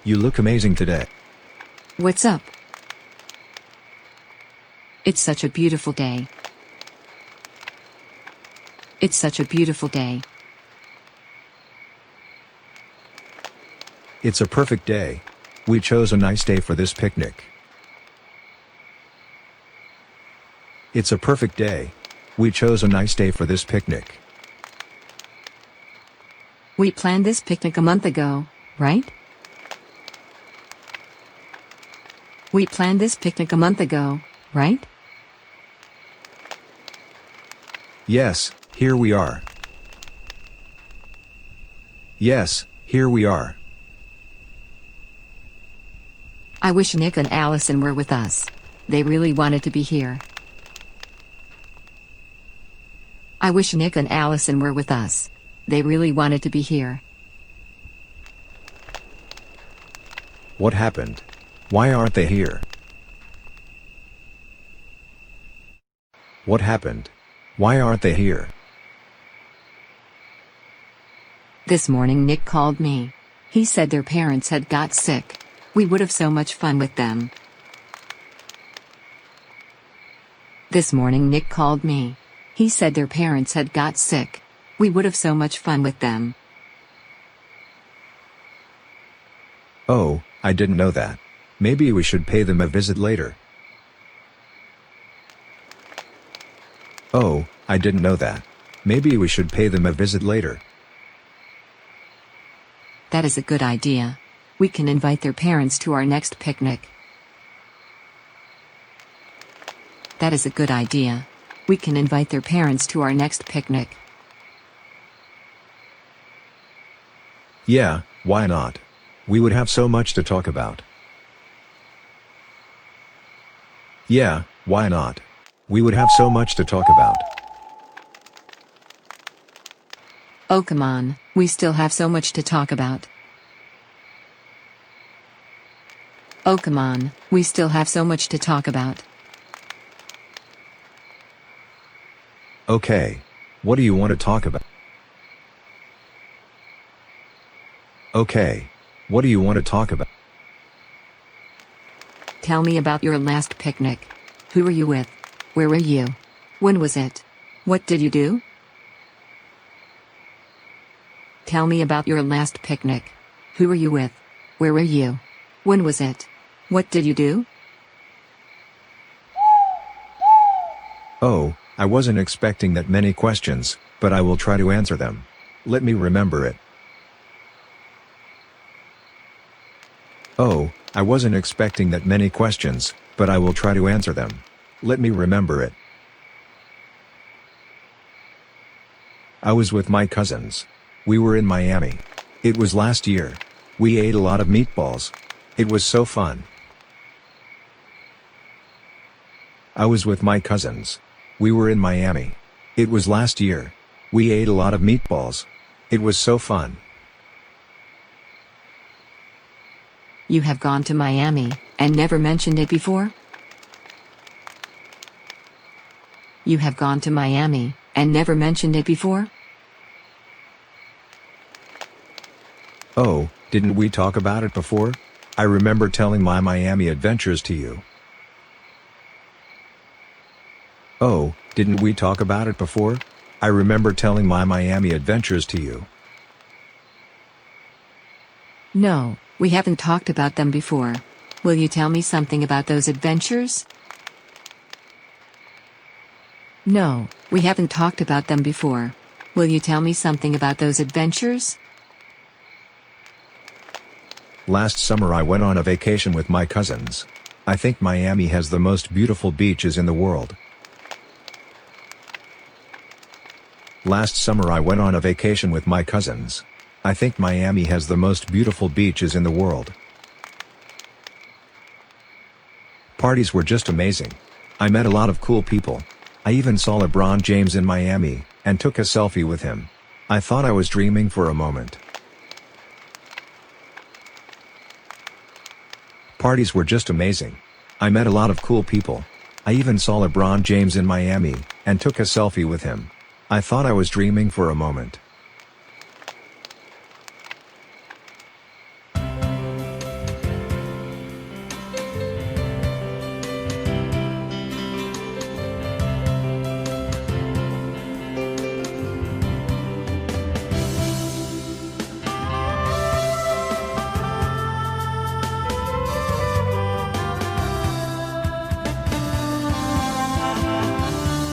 You look amazing today. What's up? It's such a beautiful day. It's such a beautiful day. It's a perfect day. We chose a nice day for this picnic. It's a perfect day. We chose a nice day for this picnic. We planned this picnic a month ago, right? We planned this picnic a month ago, right? Yes, here we are. Yes, here we are. I wish Nick and Allison were with us. They really wanted to be here. I wish Nick and Allison were with us. They really wanted to be here. What happened? Why aren't they here? What happened? Why aren't they here? This morning Nick called me. He said their parents had got sick. We would have so much fun with them. This morning Nick called me. He said their parents had got sick. We would have so much fun with them. Oh, I didn't know that. Maybe we should pay them a visit later. Oh, I didn't know that. Maybe we should pay them a visit later. That is a good idea. We can invite their parents to our next picnic. That is a good idea. We can invite their parents to our next picnic. Yeah, why not? We would have so much to talk about. Yeah, why not? We would have so much to talk about. Oh come on, we still have so much to talk about. Oh come on, we still have so much to talk about. Okay. What do you want to talk about? Okay. What do you want to talk about? Tell me about your last picnic. Who were you with? Where were you? When was it? What did you do? Tell me about your last picnic. Who were you with? Where were you? When was it? What did you do? Oh, I wasn't expecting that many questions, but I will try to answer them. Let me remember it. Oh, I wasn't expecting that many questions, but I will try to answer them. Let me remember it. I was with my cousins. We were in Miami. It was last year. We ate a lot of meatballs. It was so fun. I was with my cousins. We were in Miami. It was last year. We ate a lot of meatballs. It was so fun. You have gone to Miami, and never mentioned it before? You have gone to Miami, and never mentioned it before? Oh, didn't we talk about it before? I remember telling my Miami adventures to you. Oh, didn't we talk about it before? I remember telling my Miami adventures to you. No, we haven't talked about them before. Will you tell me something about those adventures? No, we haven't talked about them before. Will you tell me something about those adventures? Last summer I went on a vacation with my cousins. I think Miami has the most beautiful beaches in the world. Last summer I went on a vacation with my cousins. I think Miami has the most beautiful beaches in the world. Parties were just amazing. I met a lot of cool people. I even saw LeBron James in Miami, and took a selfie with him. I thought I was dreaming for a moment. Parties were just amazing. I met a lot of cool people. I even saw LeBron James in Miami, and took a selfie with him. I thought I was dreaming for a moment.